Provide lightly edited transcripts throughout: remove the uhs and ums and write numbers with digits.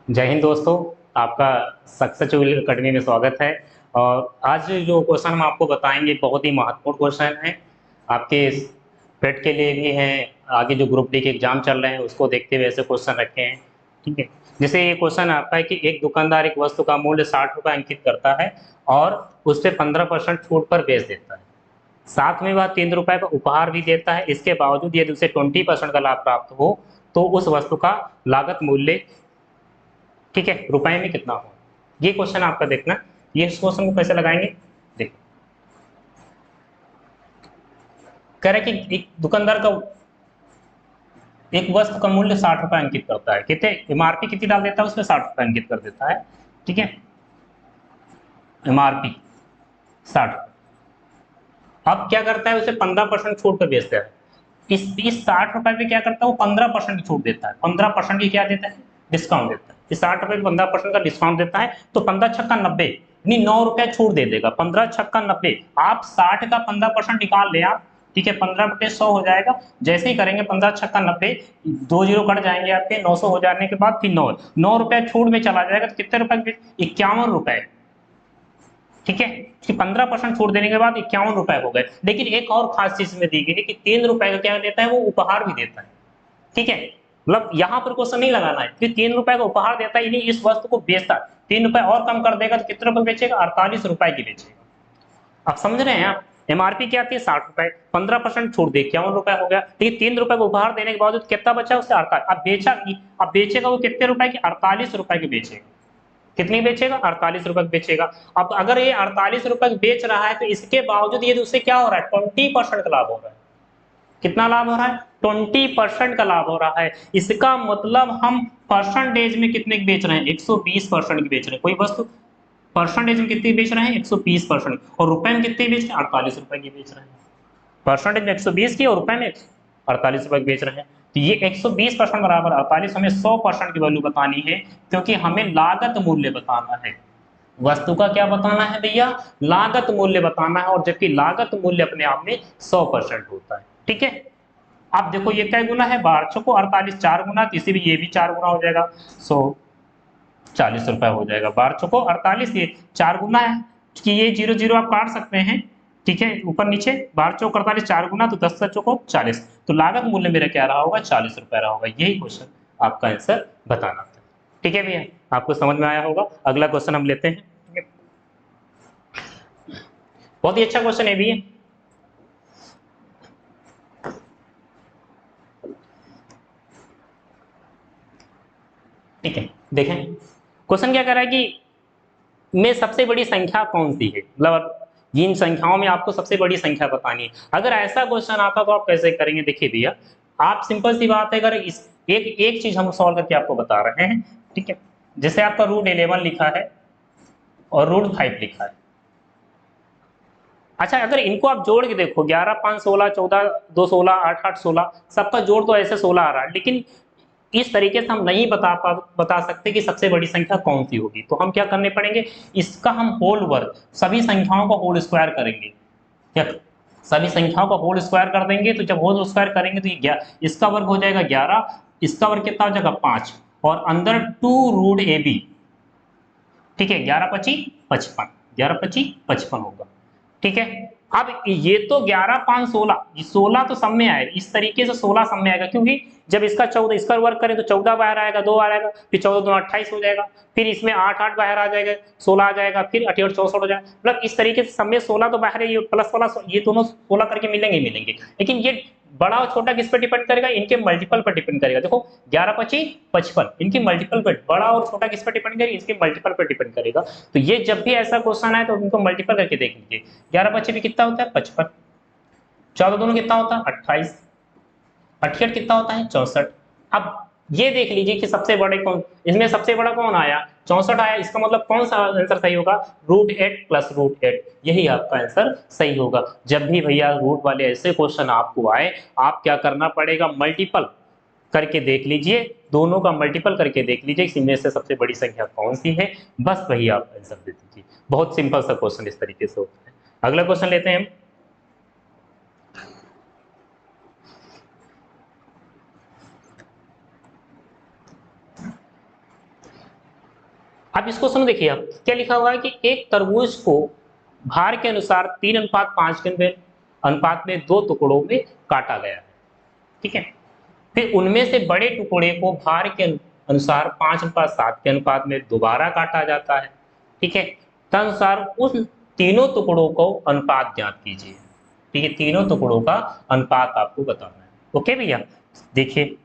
जय हिंद दोस्तों। आपका सक्सेस अकेडमी में स्वागत है। और आज जो क्वेश्चन हम आपको बताएंगे बहुत ही महत्वपूर्ण क्वेश्चन है आपके पेट के लिए भी हैं। आगे जो ग्रुप डी के एग्जाम चल रहे हैं उसको देखते हुए ऐसे क्वेश्चन रखे हैं। ठीक है। जैसे ये क्वेश्चन आता है कि एक दुकानदार एक वस्तु का मूल्य 60 रुपये अंकित करता है और उस पर 15% छूट पर बेच देता है। साथ में वह 3 रुपए का उपहार भी देता है। इसके बावजूद यदि उसे 20% का लाभ प्राप्त हो तो उस वस्तु का लागत मूल्य, ठीक है, रुपए में कितना हो। ये क्वेश्चन आपका देखना। ये इस क्वेश्चन को कैसे लगाएंगे, देखो। कह रहे कि एक दुकानदार का एक वस्तु का मूल्य 60 रुपए अंकित करता है। कितने एमआरपी कितनी डाल देता है, उसमें 60 रुपए अंकित कर देता है। ठीक है, एमआरपी 60। अब क्या करता है, उसे 15% छूट पर बेचता है। इस 60 रुपए पे क्या करता है, वो 15% की छूट देता है। 15% की क्या देता है, डिस्काउंट देता है। इस 60 रुपए पे 15% का डिस्काउंट देता है तो 15×6=90, यानी 9 रुपए छूट दे देगा। 15×6=90। आप 60 का 15% निकाल ले आप। ठीक है, 15/100 हो जाएगा। जैसे ही करेंगे 15×6=90, 2 जीरो कट जाएंगे आपके। 900 हो जाने के बाद फिर 9 रुपए छूट में चला जाएगा तो कितने रुपए, 51 रुपए। ठीक है, कि 15% छूट देने के बाद 51 रुपए हो गए। लेकिन एक और खास चीज में दी गई है कि 3 रुपए का क्या देता है, वो उपहार भी देता है। ठीक है, मतलब यहां पर क्वेश्चन नहीं लगाना है कि 3 रुपए का उपहार देता है, यानी इस वस्तु को बेचता है। 3 रुपए और कम कर देगा तो कितने रुपए बेचेगा, 48 रुपए की बेचेगा। आप समझ रहे हैं आप। एमआरपी क्या थी, 60 रुपए। 15% छूट दे 51 रुपए हो गया। लेकिन 3 रुपए का उपहार देने के बावजूद कितना बचा, उससे 48। अब बेचेगा वो कितने रुपए की, 48 रुपए की बेचेगा। कितनी बेचेगा, 48 रुपए की बेचेगा। अब अगर ये 48 रुपए की बेच रहा है तो इसके बावजूद ये उससे क्या हो रहा है, 20% का लाभ हो रहा है। कितना लाभ हो रहा है, 20% का लाभ हो रहा है। इसका मतलब हम परसेंटेज में कितने की बेच रहे हैं, 120% की बेच रहे हैं। कोई वस्तु परसेंटेज में कितनी बेच रहे हैं, 120%। और रुपए में कितनी बेच रहे हैं, 48 रुपए की बेच रहे हैं। परसेंटेज में 120 की और रुपए में 48 रुपए बेच रहे हैं। तो ये 120% बराबर 48, हमें 100% की वैल्यू बतानी है, क्योंकि हमें लागत मूल्य बताना है। वस्तु का क्या बताना है भैया, लागत मूल्य बताना है। और जबकि लागत मूल्य अपने आप में 100% होता है। ठीक है। अब देखो ये क्या गुना है, 12 को 48, 4 गुना, तो इसी भी ये भी 4 गुना हो जाएगा। 140 रुपए हो जाएगा। 12 को 48, ये 4 गुना है कि ये 0 0 आप काट सकते हैं। ठीक है, ऊपर नीचे 12×4=48, 4 गुना, तो 10×4=40। तो लागत मूल्य मेरा क्या रहा होगा, 40 रुपए रहा होगा। यही क्वेश्चन आपका आंसर बताना था। ठीक है भैया, आपको समझ में आया होगा। अगला क्वेश्चन हम लेते हैं। ठीक है, बहुत ही अच्छा क्वेश्चन है भी है। ठीक है, देखें क्वेश्चन क्या कर रहा है कि में सबसे बड़ी संख्या कौन सी है, मतलब जिन संख्याओं में आपको सबसे बड़ी संख्या बतानी है। अगर ऐसा क्वेश्चन आता तो आप कैसे करेंगे, देखिए भैया, आप सिंपल सी बात है, अगर इस एक एक चीज हम सॉल्व करके आपको बता रहे हैं। ठीक है, जैसे आपका √11 लिखा है और √5 लिखा है। अच्छा, अगर इनको आप जोड़ के देखो, 11 5 16, 14 2 16, 8 8 16, सबका जोड़ तो ऐसे 16 आ रहा है। लेकिन इस तरीके से हम नहीं बता सकते कि सबसे बड़ी संख्या कौन सी होगी। तो हम क्या करने पड़ेंगे, इसका हम होल वर्ग, सभी संख्याओं का होल स्क्वायर करेंगे। क्या, सभी संख्याओं का होल स्क्वायर कर देंगे। तो जब होल स्क्वायर करेंगे तो ये इसका वर्ग हो जाएगा 11, इसका वर्ग कितना हो जाएगा 5, और अंदर 2√ab। ठीक है, 11×5=55, 11×5=55 होगा। ठीक है, अब ये तो 11 5 16, ये 16 तो सब में आएगा। इस तरीके से 16 सब में आएगा, क्योंकि जब इसका 14, इसका वर्क करें तो 14 बाहर आएगा, 2 बाहर आएगा, फिर 14 2 28 हो जाएगा। फिर इसमें 8 8 बाहर आ जाएगा, 16 आ जाएगा, फिर 88 64 हो जाएगा। मतलब इस तरीके से सब में 16 तो बाहर है, ये प्लस वाला ये दोनों 16 करके मिलेंगे मिलेंगे। लेकिन ये बड़ा और छोटा किस पर डिपेंड करेगा, इनके मल्टीपल पर डिपेंड करेगा। देखो 11×5=55, इनके मल्टीपल पर, बड़ा और छोटा किस पर डिपेंड करेगा, इसके मल्टीपल पर डिपेंड करेगा। तो ये जब भी ऐसा क्वेश्चन आए तो उनको मल्टीपल करके देख लीजिए। 11×5 भी कितना होता है, 55। 14 दोनों कितना होता है, 28। 68 कितना होता है, 64। अब ये देख लीजिए कि सबसे बड़े कौन, इसमें सबसे बड़ा कौन आया, 64 आया। इसका मतलब कौन सा आंसर सही होगा, √8 + √8, यही आपका आंसर सही होगा। जब भी भैया रूट वाले ऐसे क्वेश्चन आपको आए, आप क्या करना पड़ेगा, मल्टीपल करके देख लीजिए, दोनों का मल्टीपल करके देख लीजिए, इनमें से सबसे बड़ी संख्या कौन सी है, बस वही आप आंसर दे दीजिए। बहुत सिंपल सा क्वेश्चन इस तरीके से होता है। अगला क्वेश्चन लेते हैं हम। अब इसको सुनो, देखिए आप क्या लिखा हुआ है कि एक तरबूज को भार के अनुसार 3:5 के अनुपात में 2 टुकड़ों में काटा गया है, ठीक है। फिर उनमें से बड़े टुकड़े को भार के अनुसार 5:7 के अनुपात में दोबारा काटा जाता है, ठीक है। तदनुसार उन तीनों टुकड़ों को अनुपात ज्ञात कीजिए, ठीक है। तीनों टुकड़ों का अनुपात आपको बताना है, ओके भैया। देखिए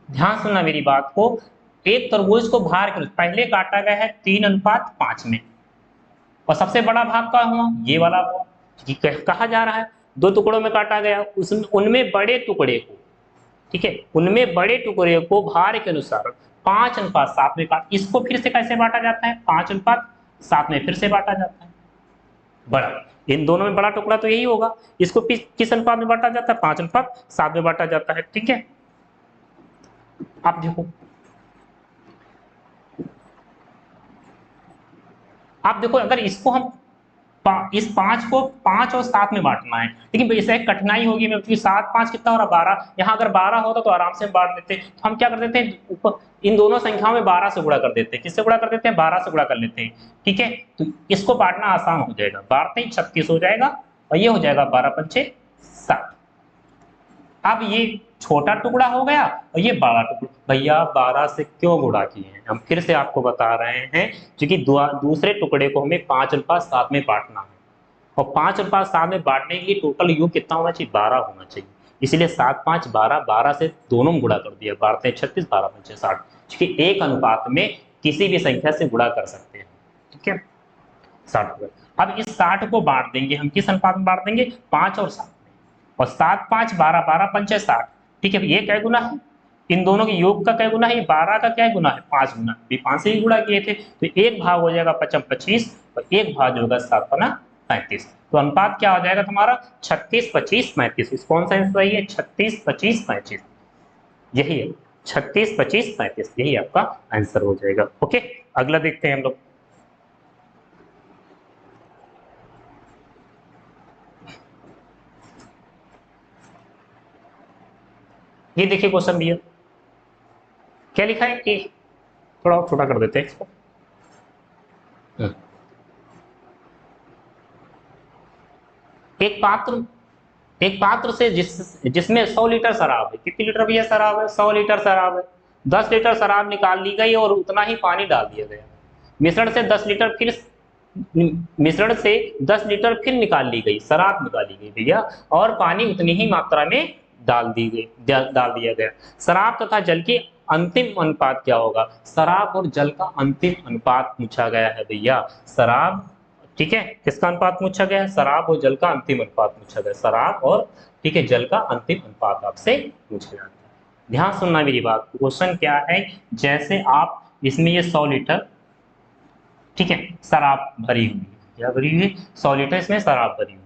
ध्यान सुनना मेरी बात को, एक तरबूज को भार के पहले काटा गया है 3:5 में, और सबसे बड़ा भाग का हुआ ये वाला हुआ, कि कहा जा रहा है 2 टुकड़ों में काटा गया, उनमें बड़े टुकड़े को, ठीक है, उनमें बड़े टुकड़े को भार के अनुसार 5:7 में काट, इसको फिर से कैसे बांटा जाता है, 5:7 में फिर से बांटा जाता है। बड़ा, इन दोनों में बड़ा टुकड़ा तो यही होगा, इसको किस अनुपात में बांटा जाता है, 5:7 में बांटा जाता है, ठीक है। आप देखो, आप देखो अगर इसको हम इस 5 को 5 और 7 में बांटना है, लेकिन वैसे कठिनाई होगी में, क्योंकि 7 5 कितना हो रहा, 12। यहाँ अगर 12 होता तो आराम से हम बांट लेते, तो हम क्या कर देते हैं, ऊपर इन दोनों संख्याओं में 12 से गुणा कर देते हैं। किससे गुणा कर देते हैं, 12 से गुणा कर लेते हैं, ठीक है। तो इसको बांटना आसान हो जाएगा, बांटते ही 36 हो जाएगा, और ये हो जाएगा 12×5 = 60। अब ये छोटा टुकड़ा हो गया और ये बड़ा टुकड़ा, भैया 12 से क्यों गुणा किए हैं, हम फिर से आपको बता रहे हैं, क्योंकि दूसरे टुकड़े को हमें 5:7 में बांटना है, और 5:7 में बांटने के लिए टोटल योग कितना होना चाहिए, 12 होना चाहिए। इसलिए 7 5 12, 12 से दोनों में गुणा कर दिया, बांटते हैं 36, 12×5 = 60, क्योंकि एक अनुपात में किसी भी संख्या से गुणा कर सकते हैं, ठीक है, 60। अब इस 60 को बांट देंगे हम, किस अनुपात में बांट देंगे, 5 और 7 में, और 7 5 12, 12×5 = 60, ठीक है। ये क्या गुना है, इन दोनों के योग का क्या गुना है, ये 12 का क्या गुना है, 5 गुना, भी 5 से ही गुणा किए थे, तो एक भाग हो जाएगा 5×25, और एक भाग होगा 7×35। तो अनुपात क्या हो जाएगा तुम्हारा, 36:25:35। कौन सा आंसर है, 36:25:35, यही है, 36:25:35, यही आपका आंसर हो जाएगा, ओके। अगला देखते हैं हम लोग। ये देखिए क्वेश्चन भैया, क्या लिखा है, ए, थोड़ा और छोटा कर देते हैं इसको। एक पात्र, एक पात्र से जिसमें 100 लीटर शराब है, कितनी लीटर भैया शराब है, 100 लीटर शराब है, 10 लीटर शराब निकाल ली गई और उतना ही पानी डाल दिया गया। मिश्रण से 10 लीटर फिर मिश्रण से 10 लीटर फिर निकाल ली गई, शराब निकाली गई भैया, और पानी उतनी ही मात्रा में डाल दिया गया। शराब तथा जल की अंतिम अनुपात क्या होगा, शराब और जल का अंतिम अनुपात पूछा गया है भैया, शराब, ठीक है, किसका अनुपात पूछा गया है, शराब और जल का अंतिम अनुपात पूछा गया, शराब और, ठीक है, जल का अंतिम अनुपात आपसे पूछा जाता है। ध्यान सुनना मेरी बात, क्वेश्चन क्या है, जैसे आप इसमें ये 100 लीटर, ठीक है, शराब भरी हुई है, क्या भरी हुई है, 100 लीटर इसमें शराब भरी हुई है,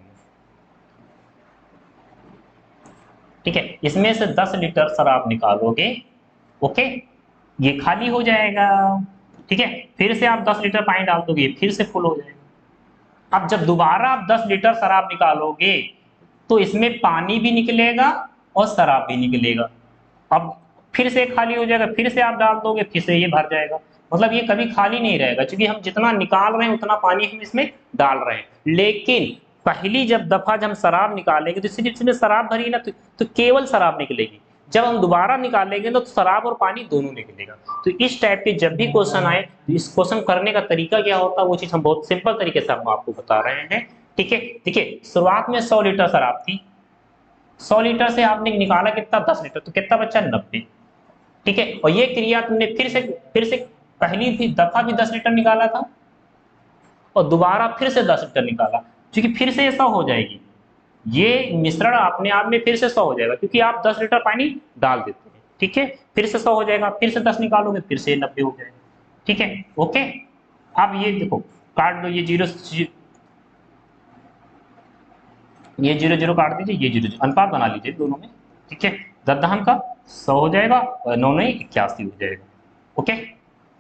ठीक है। इसमें से 10 लीटर शराब निकालोगे, ओके, ये खाली हो जाएगा, ठीक है। फिर से आप 10 लीटर पानी डाल दोगे, फिर से फुल हो जाएगा। अब जब दोबारा आप 10 लीटर शराब निकालोगे, तो इसमें पानी भी निकलेगा और शराब भी निकलेगा। अब फिर से खाली हो जाएगा, फिर से आप डाल दोगे, फिर से ये भर जाएगा, मतलब ये कभी खाली नहीं रहेगा, क्योंकि हम जितना निकाल रहे हैं उतना पानी हम इसमें डाल रहे हैं। लेकिन पहली जब दफा जब हम शराब निकालेंगे, तो इसमें शराब भरी ना, तो केवल शराब निकलेगी। जब हम दोबारा निकालेंगे तो शराब और पानी दोनों निकलेगा। तो इस टाइप के जब भी क्वेश्चन आए, तो इस क्वेश्चन करने का तरीका क्या होता है, वो चीज हम बहुत सिंपल तरीके से हम आपको बता रहे हैं, ठीक है। देखिए शुरुआत में 100 लीटर शराब थी, 100 लीटर से आपने निकाला कितना, 10 लीटर, तो कितना बचा, 90, ठीक है। और ये क्रिया तुमने फिर से पहली भी दफा भी 10 लीटर निकाला था, और दोबारा फिर से 10 लीटर निकाला, क्योंकि फिर से 100 हो जाएगी, ये मिश्रण अपने आप में फिर से 100 हो जाएगा, क्योंकि आप 10 लीटर पानी डाल देते हैं, ठीक है। फिर से 100 हो जाएगा, फिर से 10 निकालोगे, फिर से 90 हो जाएगा, ठीक है, ओके। अब ये देखो, काट दो, ये जीरो जीरो काट दीजिए, ये जीरो अनुपात बना लीजिए दोनों में, ठीक है। 10 दहन का 100 हो जाएगा, और 9 9 81 हो जाएगा, ओके,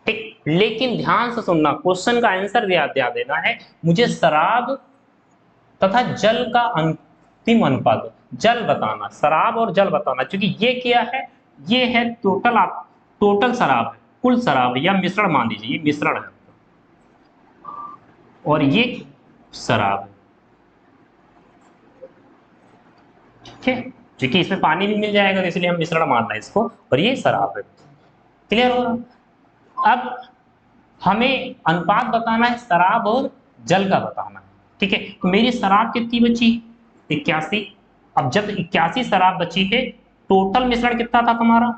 ठीक। लेकिन ध्यान से सुनना, क्वेश्चन का आंसर याद देना है मुझे, शराब तथा जल का अंतिम अनुपात, जल बताना, शराब और जल बताना, क्योंकि ये क्या है, ये है टोटल शराब है, कुल शराब या मिश्रण मान लीजिए, ये मिश्रण है और ये शराब है, ठीक है, क्योंकि इसमें पानी भी मिल जाएगा तो इसलिए हम मिश्रण मान रहे हैं इसको, और ये शराब है। क्लियर हो रहा? अब हमें अनुपात बताना है शराब और जल का बताना है, ठीक है। तो मेरी शराब कितनी बची? 81। अब जब 81 शराब बची है, टोटल मिश्रण कितना था तुम्हारा?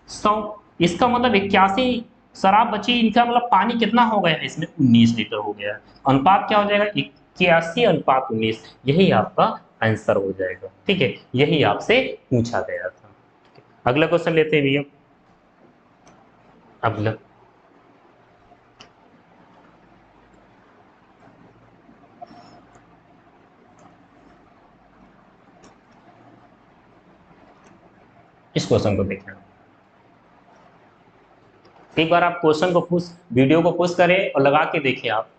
100। इसका मतलब 81 शराब बची, इनका मतलब पानी कितना हो गया है इसमें? 19 लीटर हो गया। अनुपात क्या हो जाएगा? 81:19। यही आपका आंसर हो जाएगा, ठीक है। यही आपसे पूछा गया था। अगला क्वेश्चन लेते हैं भैया। अगला इस क्वेश्चन को देखना, एक बार आप क्वेश्चन को पुश, वीडियो को पुश करें और लगा के देखिए आप,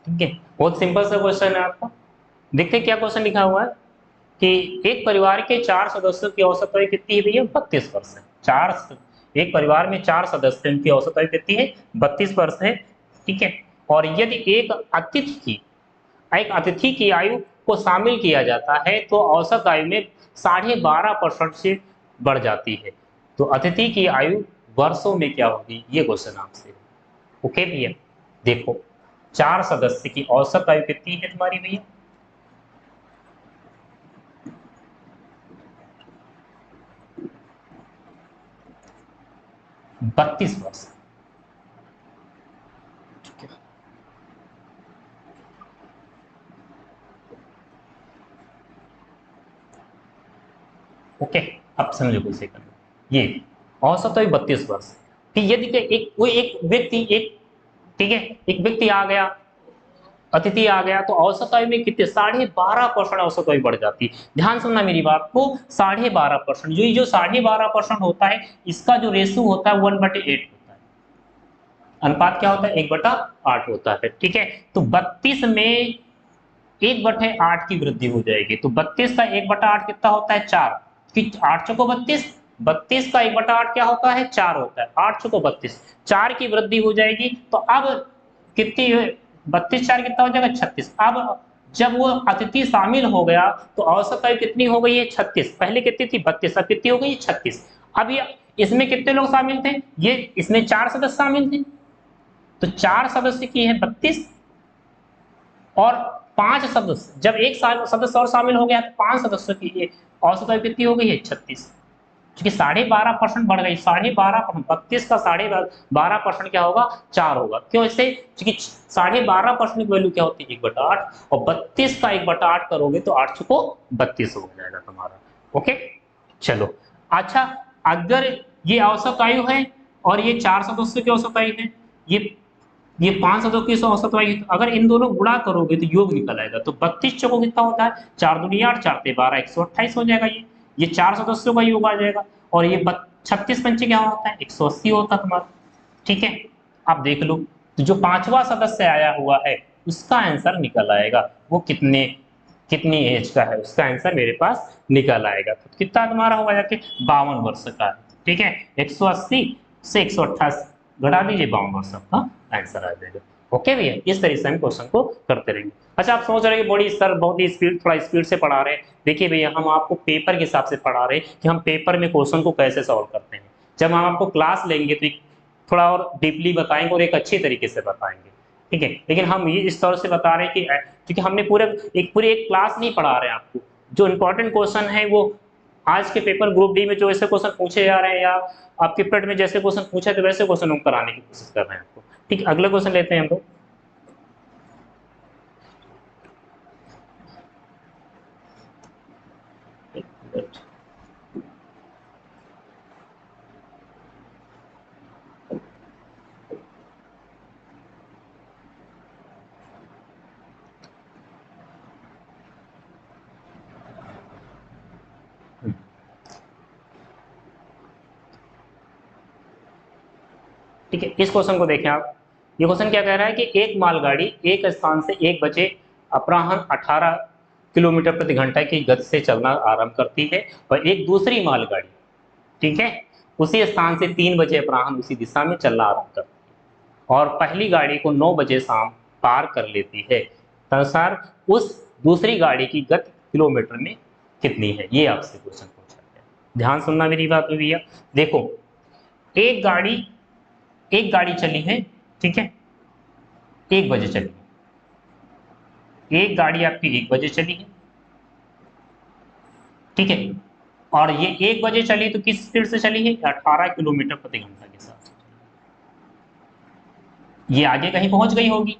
ठीक है। बहुत सिंपल सा क्वेश्चन है आपका। देखते क्या क्वेश्चन लिखा हुआ है कि एक परिवार के 4 सदस्यों की औसत आयु कितनी है भैया? 32 वर्ष है। एक परिवार में 4 सदस्य, उनकी औसत आयु कितनी है? 32 वर्ष है, ठीक है। और यदि एक अतिथि की आयु को शामिल किया जाता है तो औसत आयु में 12.5% से बढ़ जाती है। तो अतिथि की आयु वर्षों में क्या होगी? ये क्वेश्चन आपसे। ओके भैया, देखो 4 सदस्य की औसत आयु कितनी है तुम्हारी भैया? 32 वर्ष, ठीक है। ओके, अब समझो कुछ सेकंड। ये औसत आयु 32 वर्ष, कि यदि एक कोई एक व्यक्ति, एक, ठीक है, एक व्यक्ति आ गया, अतिथि आ गया, तो औसत आयु में कितने? 12.5% औसत आयु बढ़ जाती है। ध्यान सुनना मेरी बात को, 12.5%, जो 12.5% होता है, इसका जो रेशो होता है 1/8 होता है। अनुपात क्या होता है? 1/8 होता है, ठीक है। तो 32 में 1/8 की वृद्धि हो जाएगी, तो 32 का 1/8 कितना होता है? 4। कि 8 चौको 32, 32 का 1/8 क्या होता है? 4 होता है। 8 चौको 32, 4 की वृद्धि हो जाएगी। तो अब कितनी? 32 4 कितना हो जाएगा? 36। अब जब वो अतिथि शामिल हो गया तो औसत आयु कितनी हो गई है? 36। पहले कितनी थी? 32, अब कितनी हो गई? 36। अब ये इसमें कितने लोग शामिल थे? ये इसमें 4 सदस्य शामिल थे, तो 4 सदस्य की है 32, और 5 सदस्य, जब एक सदस्य और शामिल हो गया तो 5 सदस्यों की ये औसत आयु कितनी हो गई है? 36। क्योंकि 12.5% बढ़ गई, 12.5%, 32 का 12.5% क्या होगा? 4 होगा। क्यों? इससे क्योंकि 12.5% की वैल्यू क्या होती है? 1/8, और 32 का 1/8 करोगे तो 8 को 32 हो जाएगा तुम्हारा। ओके, चलो। अच्छा, अगर ये औसत आयु है और ये 4 सदस्यों की औसत आयु है, ये 5 सदस्यों की औसत आयु, तो अगर इन दोनों गुणा करोगे तो योग निकल आएगा। तो 32 चौको कितना होता है? 4 दूनी 8, 4 ते 12, 128 हो जाएगा। ये 4 सदस्यों का योग आ जाएगा। और ये 36 पंचे क्या होता है? 180 होता है तुम्हारा, ठीक है। आप देख लो, तो जो 5वां सदस्य आया हुआ है उसका आंसर निकल आएगा। वो कितनी एज का है उसका आंसर मेरे पास निकल आएगा। तो कितना तुम्हारा होगा जाके? 52 वर्ष का, ठीक है। 180 से 128 घटा दीजिए, 52 वर्ष का आंसर आ जाएगा। ओके भैया, इस तरीके से हम क्वेश्चन को करते रहेंगे। अच्छा, आप सोच रहे हैं कि बड़ी सर बहुत ही स्पीड, थोड़ा स्पीड से पढ़ा रहे हैं। देखिए भैया, हम आपको पेपर के हिसाब से पढ़ा रहे हैं कि हम पेपर में क्वेश्चन को कैसे सॉल्व करते हैं। जब हम आपको क्लास लेंगे तो थोड़ा और डीपली बताएंगे और एक अच्छे तरीके से बताएंगे, ठीक है। लेकिन हम ये इस तरह से बता रहे हैं कि क्योंकि हमने पूरी एक क्लास नहीं पढ़ा रहे हैं आपको। जो इंपॉर्टेंट क्वेश्चन है वो आज के पेपर ग्रुप डी में जो ऐसे क्वेश्चन पूछे जा रहे हैं, या आपके पेट में जैसे क्वेश्चन पूछे थे वैसे क्वेश्चन हम कराने की कोशिश कर रहे हैं आपको, ठीक है। अगला क्वेश्चन लेते हैं हम लोग। ठीक है, इस क्वेश्चन को देखें आप। ये क्वेश्चन क्या कह रहा है कि एक मालगाड़ी एक स्थान से 1 बजे अपराह्न 18 किलोमीटर प्रति घंटा की गति से चलना आरंभ करती है, और एक दूसरी मालगाड़ी, ठीक है, उसी स्थान से 3 बजे अपराह्न उसी दिशा में चलना आरंभ करती है और पहली गाड़ी को 9 बजे शाम पार कर लेती है, तदनुसार उस दूसरी गाड़ी की गति किलोमीटर में कितनी है? ये आपसे क्वेश्चन पूछा गया। ध्यान सुनना मेरी बात में भैया। देखो, एक गाड़ी चली है, ठीक है, 1 बजे चली है। एक गाड़ी आपकी 1 बजे चली है, ठीक है, और ये 1 बजे चली तो किस स्पीड से चली है? 18 किलोमीटर प्रति घंटा के साथ। ये आगे कहीं पहुंच गई होगी,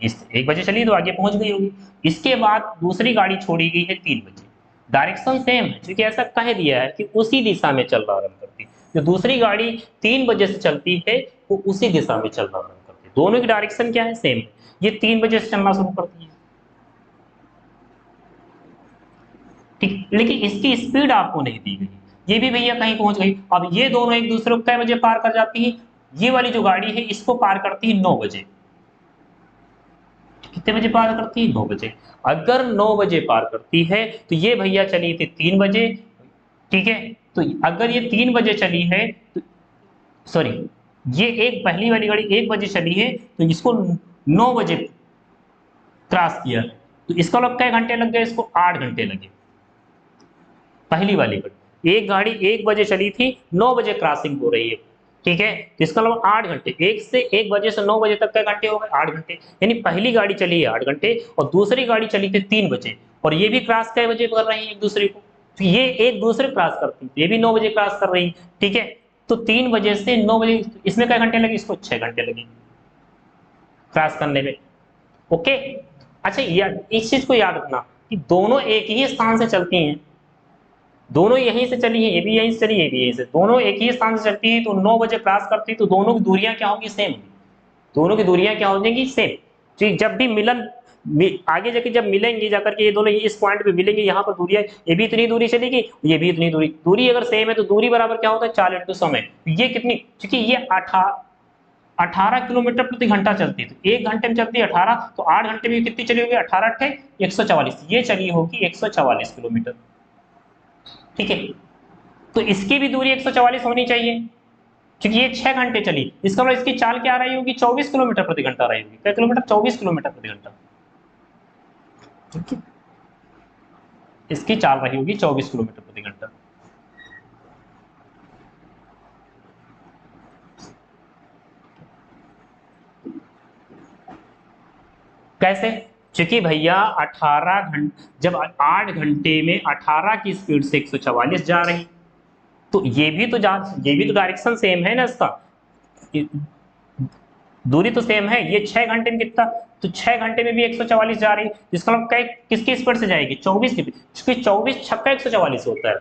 इस 1 बजे चली तो आगे पहुंच गई होगी। इसके बाद दूसरी गाड़ी छोड़ी गई है 3 बजे, डायरेक्शन सेम है, क्योंकि ऐसा कह दिया है कि उसी दिशा में चलना आरंभ करती है। जो दूसरी गाड़ी 3 बजे से चलती है वो उसी दिशा में चलना आरंभ करती है। दोनों की डायरेक्शन क्या है? सेम है। ये 3 बजे से चलना शुरू करती है, ठीक, लेकिन इसकी स्पीड आपको नहीं दी गई। ये भी भैया कहीं पहुंच गई। अब ये दोनों एक दूसरे को कै बजे पार कर जाती है? ये वाली जो गाड़ी है इसको पार करती है 9 बजे। कितने बजे पार करती है? 9 बजे। अगर 9 बजे पार करती है तो ये भैया चली थी 3 बजे, ठीक है, तो अगर ये 3 बजे चली है तो सॉरी, ये एक पहली वाली गाड़ी 1 बजे चली है तो इसको 9 बजे क्रॉस किया, तो इसका मतलब क्या घंटे लग गए? इसको 8 घंटे लगे। पहली वाली गाड़ी, एक गाड़ी 1 बजे चली थी, 9 बजे क्रॉसिंग हो रही है, ठीक है, तो इसका मतलब 8 घंटे। 1 बजे से 9 बजे तक क्या घंटे हो गए? 8 घंटे। यानी पहली गाड़ी चली है 8 घंटे और दूसरी गाड़ी चली थी 3 बजे, और ये भी क्रॉस कै बजे कर रही है एक दूसरे को? तो ये एक दूसरे क्रॉस करती है, ये भी 9 बजे क्रॉस कर रही है, ठीक है, तो 3 बजे से 9 बजे इसमें क्या घंटे लगे? इसको 6 घंटे लगे क्रॉस करने में। ओके, अच्छा इस चीज को याद रखना कि दोनों एक ही स्थान से चलती हैं, दोनों यहीं से चली है, ये भी यहीं से चली, ये भी यहीं से, दोनों एक ही स्थान से चलती है, तो 9 बजे क्रॉस करती है, तो दोनों की दूरियां क्या होंगी? सेम। दोनों की दूरियां क्या हो जाएंगी? सेम। तो जब भी आगे जाके जब मिलेंगे जाकर के ये दोनों इस पॉइंट पे मिलेंगे, यहाँ पर दूरियां, ये भी इतनी दूरी चलेगी, ये भी इतनी दूरी अगर सेम है तो दूरी बराबर क्या होता है? 4 × समय। ये कितनी? क्योंकि ये 18 किलोमीटर प्रति घंटा चलती है, तो 1 घंटे में चलती है 18, तो 8 घंटे में कितनी चली होगी? 18 × 144, ये चली होगी 144 किलोमीटर, ठीक है, तो इसकी भी दूरी 144 होनी चाहिए, क्योंकि ये 6 घंटे चली। इसका मतलब इसकी चाल क्या रही होगी? 24 किलोमीटर प्रति घंटा रही होगी। क्या किलोमीटर? 24 किलोमीटर प्रति घंटा, ठीक है, इसकी चाल रही होगी 24 किलोमीटर प्रति घंटा। कैसे? क्योंकि भैया 18 घंटे, जब 8 घंटे में 18 की स्पीड से 144 जा रही, तो ये भी तो डायरेक्शन सेम है ना इसका, दूरी तो सेम है। ये 6 घंटे में कितना? तो 6 घंटे में भी 144 जा रही, इसका मतलब किसकी स्पीड से जाएगी? 24 की, क्योंकि 24 छक्का 144 होता है,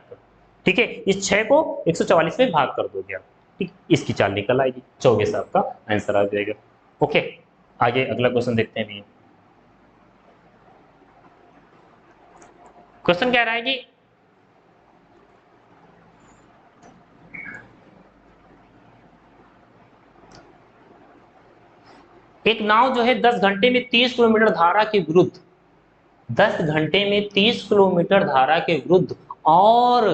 ठीक है, इस 6 को 144 में भाग कर दोगे आप, ठीक, इसकी चाल निकल आएगी, 24 आपका आंसर आ जाएगा। ओके, आगे अगला क्वेश्चन देखते हैं भैया। क्वेश्चन कह रहा है कि एक नाव जो है 10 घंटे में 30 किलोमीटर धारा के विरुद्ध, 10 घंटे में 30 किलोमीटर धारा के विरुद्ध और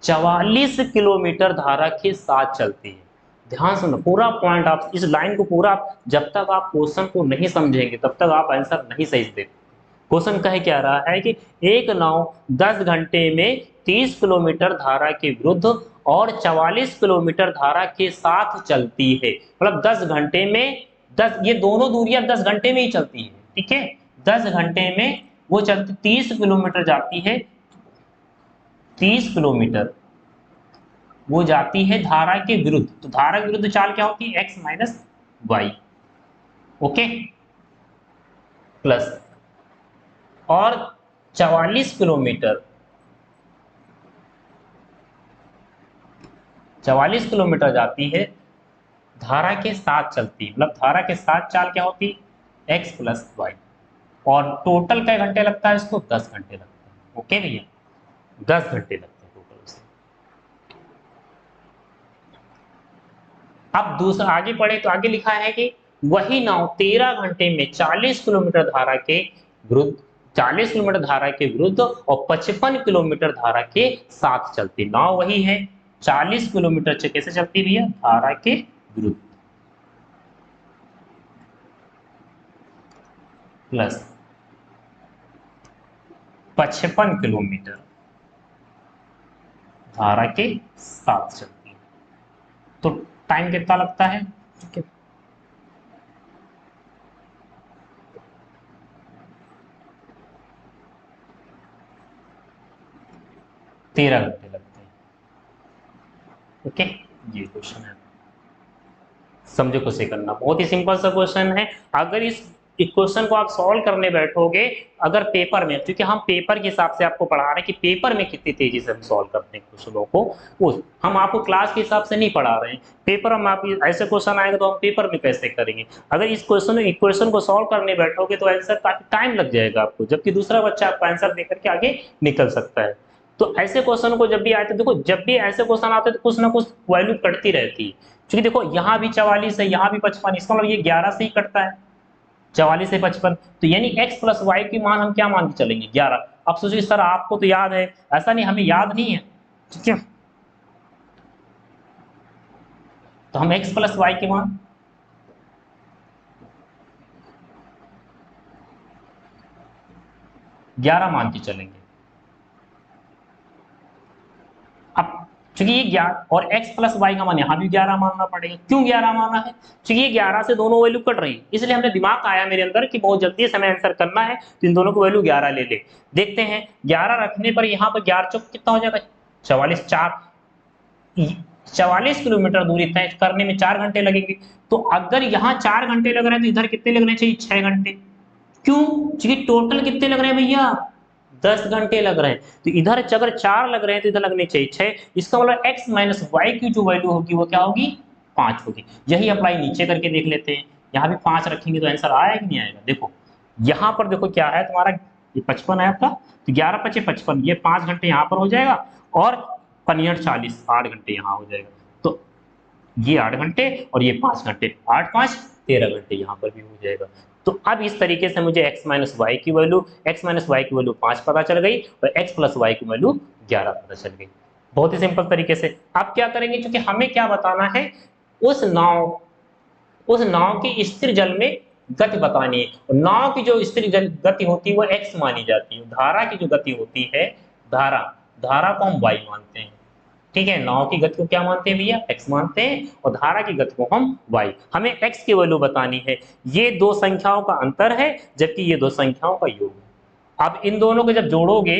44 किलोमीटर धारा के साथ चलती है। ध्यान सुनो, पूरा पॉइंट आप इस लाइन को पूरा, जब तक आप क्वेश्चन को नहीं समझेंगे तब तक आप आंसर नहीं सही दे। क्वेश्चन कह क्या रहा है कि एक नाव 10 घंटे में 30 किलोमीटर धारा के विरुद्ध और 44 किलोमीटर धारा के साथ चलती है। मतलब 10 घंटे में 10, ये दोनों दूरियां 10 घंटे में ही चलती है, ठीक है, 10 घंटे में वो चलती 30 किलोमीटर जाती है, 30 किलोमीटर वो जाती है धारा के विरुद्ध। तो धारा के विरुद्ध चाल क्या होती है? x minus Y, okay, plus, और 44 किलोमीटर 44 किलोमीटर जाती है धारा के साथ चलती, मतलब धारा के साथ चाल क्या होती? x प्लस वाई, और टोटल क्या घंटे लगता है इसको? 10 घंटे लगते हैं। ओके भैया, 10 घंटे लगते हैं टोटल से। अब दूसरा आगे पढ़े तो आगे लिखा है कि वही नाव 13 घंटे में 40 किलोमीटर धारा के विरुद्ध, 40 किलोमीटर धारा के विरुद्ध और 55 किलोमीटर धारा के साथ चलती। नाव वही है, 40 किलोमीटर से कैसे चलती है भैया, धारा के विरुद्ध, प्लस 55 किलोमीटर धारा के साथ चलती है। तो टाइम कितना लगता है, ठीक है, 13 घंटे लगते हैं। ओके, ये क्वेश्चन है, समझो कैसे करना, बहुत ही सिंपल सा क्वेश्चन है। अगर इस क्वेश्चन को आप सॉल्व करने बैठोगे, अगर पेपर में, क्योंकि हम पेपर के हिसाब से आपको पढ़ा रहे हैं कि पेपर में कितनी तेजी से हम सॉल्व करते हैं क्वेश्चनों को, वो हम आपको क्लास के हिसाब से नहीं पढ़ा रहे हैं। पेपर में आप ऐसे क्वेश्चन आएगा तो हम पेपर में कैसे करेंगे। अगर इस क्वेश्चन को सॉल्व करने बैठोगे तो आंसर काफी टाइम लग जाएगा आपको, जबकि दूसरा बच्चा आपका आंसर देकर के आगे निकल सकता है। तो ऐसे क्वेश्चन को जब भी आए तो देखो, जब भी ऐसे क्वेश्चन आते हैं तो कुछ ना कुछ वैल्यू कटती रहती है। क्योंकि देखो यहाँ भी 44 है, यहाँ भी 55, इसका मतलब ये 11 से ही कटता है, 44 से 55। तो यानी x प्लस वाई की मान हम क्या मान के चलेंगे, 11। अब सोचिए सर आपको तो याद है, ऐसा नहीं हमें याद नहीं है, ठीक है, तो हम x प्लस वाई की मान 11 मान के चलेंगे। अब चूंकि ये 11 और x प्लस वाई का मान यहाँ भी 11 मानना पड़ेगा। क्यों 11 माना है, क्योंकि ये 11 से दोनों वैल्यू कट रही है, इसलिए हमने दिमाग आया मेरे अंदर कि बहुत जल्दी से हमें आंसर करना है, तो इन दोनों को वैल्यू 11 ले ले। देखते हैं 11 रखने पर यहाँ पर 11 चौक कितना हो जाएगा, 44, 44 किलोमीटर दूरी तय करने में 4 घंटे लगेंगे। तो अगर यहाँ 4 घंटे लग रहे हैं तो इधर कितने लगने चाहिए, 6 घंटे। क्यों, क्योंकि टोटल कितने लग रहे हैं भैया, 10 घंटे लग रहे हैं। तो इधर अगर 4 लग रहे हैं तो इधर लगने चाहिए 6। इसका मतलब x माइनस वाई की जो वैल्यू होगी वो क्या होगी, 5 होगी। यही अप्लाई नीचे करके देख लेते हैं, यहाँ भी 5 रखेंगे तो आंसर आएगा कि नहीं आएगा। देखो यहाँ पर देखो क्या है तुम्हारा, ये 55 है आपका, तो 11 5 55, ये 5 घंटे यहाँ पर हो जाएगा, और 55 40, 8 घंटे यहाँ हो जाएगा। तो ये 8 घंटे और ये 5 घंटे, 8 5 13 घंटे यहाँ पर भी हो जाएगा। तो अब इस तरीके से मुझे x माइनस वाई की वैल्यू, 5 पता चल गई और x प्लस वाई की वैल्यू 11 पता चल गई। बहुत ही सिंपल तरीके से। अब क्या करेंगे, क्योंकि हमें क्या बताना है, उस नाव उस नाव की स्थिर जल में गति बतानी है। और नाव की जो स्थिर जल गति होती है वो x मानी जाती है, धारा की जो गति होती है, धारा धारा को हम y मानते हैं, ठीक है। नाव की गति को क्या मानते हैं भैया, x मानते हैं, और धारा की गति को हम y। हमें x की वैल्यू बतानी है, ये दो संख्याओं का अंतर है जबकि ये दो संख्याओं का योग है। अब इन दोनों को जब जोड़ोगे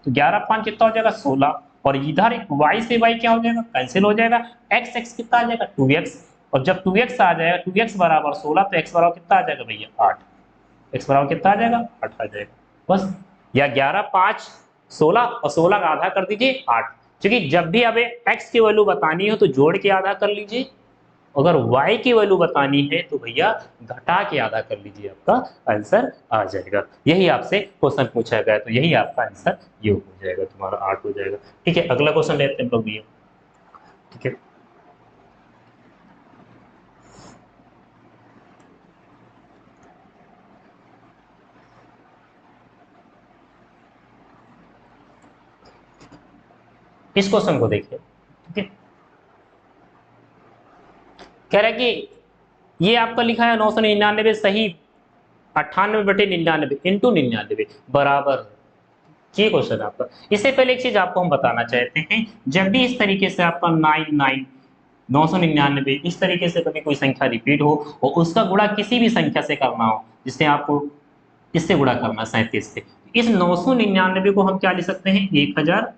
तो 11 5 कितना हो जाएगा, 16, और इधर y से y क्या हो जाएगा, कैंसिल हो जाएगा, x कितना आ जाएगा, 2x। और जब 2x आ जाएगा, 2x बराबर 16, तो x बराबर कितना आ जाएगा भैया, 8। x बराबर कितना आ जाएगा, 8 आ जाएगा, बस। या 11 5 16 और 16 का आधा कर दीजिए 8। क्योंकि जब भी हमें x की वैल्यू बतानी हो तो जोड़ के आधा कर लीजिए, अगर y की वैल्यू बतानी है तो भैया घटा के आधा कर लीजिए, आपका आंसर आ जाएगा। यही आपसे क्वेश्चन पूछा गया, तो यही आपका आंसर ये हो जाएगा, तुम्हारा 8 हो जाएगा। ठीक है, अगला क्वेश्चन लेते हैं लोग भैया, ठीक है। इस क्वेश्चन को देखिए, ठीक है। कह रहा है कि ये आपका लिखा है 999 सही 98/99 इंटू 99 बराबर, ये क्वेश्चन आपका। इससे पहले एक चीज आपको हम बताना चाहते हैं, जब भी इस तरीके से आपका 999 इस तरीके से कभी कोई संख्या रिपीट हो और उसका गुणा किसी भी संख्या से करना हो, जिससे आपको इससे गुणा करना 37 से, इस 999 को हम क्या लिख सकते हैं, 1000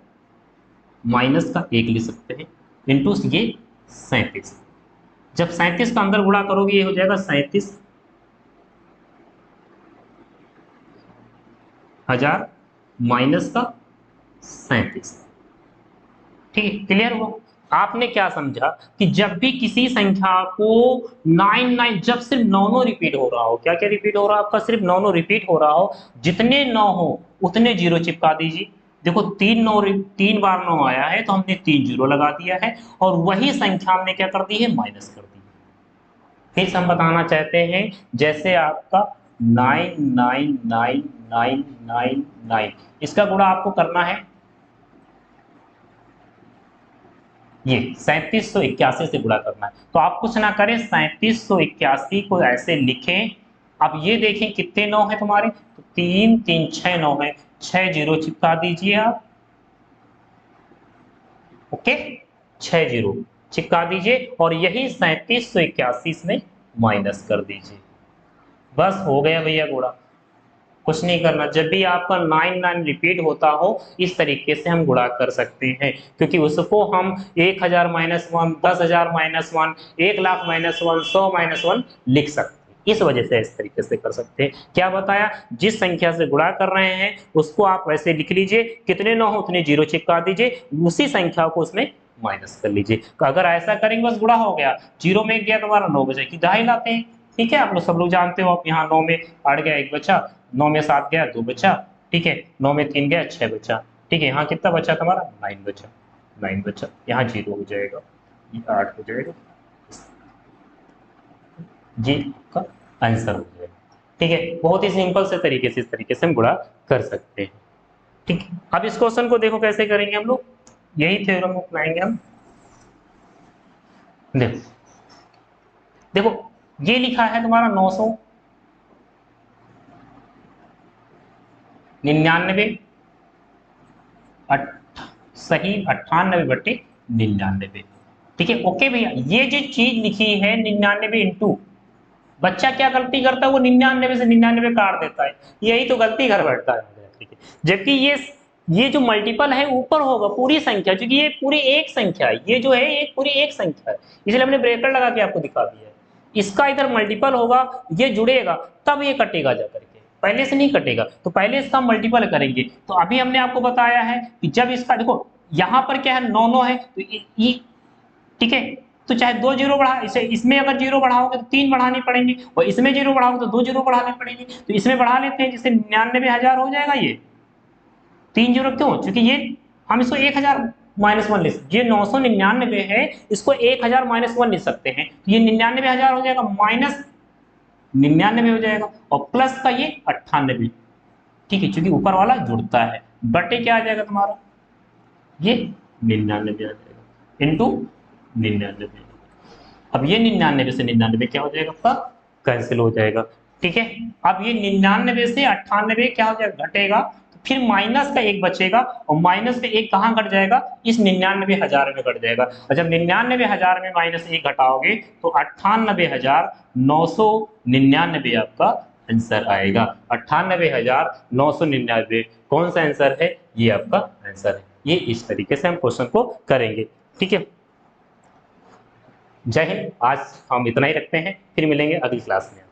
माइनस का 1 लिख सकते हैं, इंटू ये 37। जब 37 का अंदर गुणा करोगे ये हो जाएगा 37,000 माइनस का 37। ठीक है, क्लियर हुआ। आपने क्या समझा कि जब भी किसी संख्या को 99, जब सिर्फ 9 रिपीट हो रहा हो, क्या क्या रिपीट हो रहा है आपका, सिर्फ 9 रिपीट हो रहा हो, जितने 9 हो उतने जीरो चिपका दीजिए। देखो 3 बार 9 आया है तो हमने 3 जीरो लगा दिया है, और वही संख्या हमने क्या कर दी है, माइनस कर दी है। फिर से हम बताना चाहते हैं, जैसे आपका 99999, इसका गुणा आपको करना है ये 3781 से गुणा करना है। तो आप कुछ ना करें, 3781 को ऐसे लिखें। अब ये देखें कितने 9 है तुम्हारे, तो 3 3 6 9 है, 6 जीरो चिपका दीजिए आप। ओके, 6 जीरो चिपका दीजिए और यही 3781 में माइनस कर दीजिए। बस हो गया भैया गुणा। कुछ नहीं करना, जब भी आपका 9 9 रिपीट होता हो इस तरीके से हम गुणा कर सकते हैं, क्योंकि उसको हम 1000 -1, 10,000 -1, 1,00,000 -1, 100 -1 लिख सकते हैं। इस वजह से इस तरीके से कर सकते हैं। क्या बताया, जिस संख्या से गुणा कर रहे हैं उसको आप वैसे लिख लीजिए, कितने 9 हो उतने जीरो चिपका दीजिए, उसी संख्या को उसमें माइनस कर लीजिए। अगर ऐसा करेंगे बस गुणा हो गया, जीरो में गया तुम्हारा 9 बजे की दहाई लाते हैं। ठीक है, आप लोग सब लोग जानते हो, आप यहाँ 9 में अड़ गया 1 बचा, 9 में 7 गया 2 बचा, ठीक है, 9 में 3 गया 6 बचा, ठीक है, यहाँ कितना बचा तुम्हारा 9 बचा, 9 बचा, यहाँ 0 हो जाएगा, ये 8 हो जाएगा, जी का आंसर हो जाएगा। ठीक है, बहुत ही सिंपल से तरीके से इस तरीके से हम गुणा कर सकते हैं। ठीक है, अब इस क्वेश्चन को देखो कैसे करेंगे हम लोग, यही थ्योरम अपनाएंगे हम। देखो देखो, ये लिखा है तुम्हारा 999 सही 98/99। ठीक है, ओके भैया, ये जो चीज लिखी है 99 इंटू, बच्चा क्या गलती करता है, वो 99 से 99 काट देता है, यही तो गलती कर बैठता है। ठीक है, जबकि ये जो मल्टीपल है ऊपर होगा पूरी संख्या, क्योंकि ये पूरी एक संख्या है, ये जो है एक पूरी एक संख्या है, इसलिए हमने ब्रेकर लगा के आपको दिखा दिया है। इसका इधर मल्टीपल होगा, ये जुड़ेगा तब ये कटेगा जा करके, पहले से नहीं कटेगा। तो पहले इसका मल्टीपल करेंगे। तो अभी हमने आपको बताया है कि जब इसका देखो यहाँ पर क्या है 9 9 है, तो ये ठीक है, तो चाहे 2 जीरो बढ़ा, इसे इसमें अगर जीरो बढ़ाओगे तो 3 बढ़ाने पड़ेंगे, और इसमें जीरो बढ़ाओगे तो 2 जीरो बढ़ाने पड़ेंगे। तो इसमें बढ़ा लेते हैं, जिससे 99,000 हो जाएगा। ये 3 जीरो क्यों, क्योंकि ये हम इसको 1000 -1 लिख, ये 999 है, इसको 1000 -1 लिख सकते हैं, तो ये 99,000 हो जाएगा, माइनस 99 हो जाएगा, और प्लस का ये 98। ठीक है, क्योंकि ऊपर वाला जुड़ता है, बटे क्या आ जाएगा तुम्हारा, ये 99 आ जाएगा इंटू 99। अब ये 99 से 99 क्या हो जाएगा आपका, कैंसिल हो जाएगा। ठीक है, अब ये 99 से 98 क्या हो जाएगा, घटेगा, तो फिर माइनस का 1 बचेगा, और माइनस का 1 कहाँ घट जाएगा, इस 99,000 में घट जाएगा। और जब 99,000 में -1 घटाओगे तो 98,999 आपका आंसर आएगा। 98,999 कौन सा आंसर है, ये आपका आंसर है। ये इस तरीके से हम क्वेश्चन को करेंगे। ठीक है, जय हिंद। आज हम इतना ही रखते हैं, फिर मिलेंगे अगली क्लास में।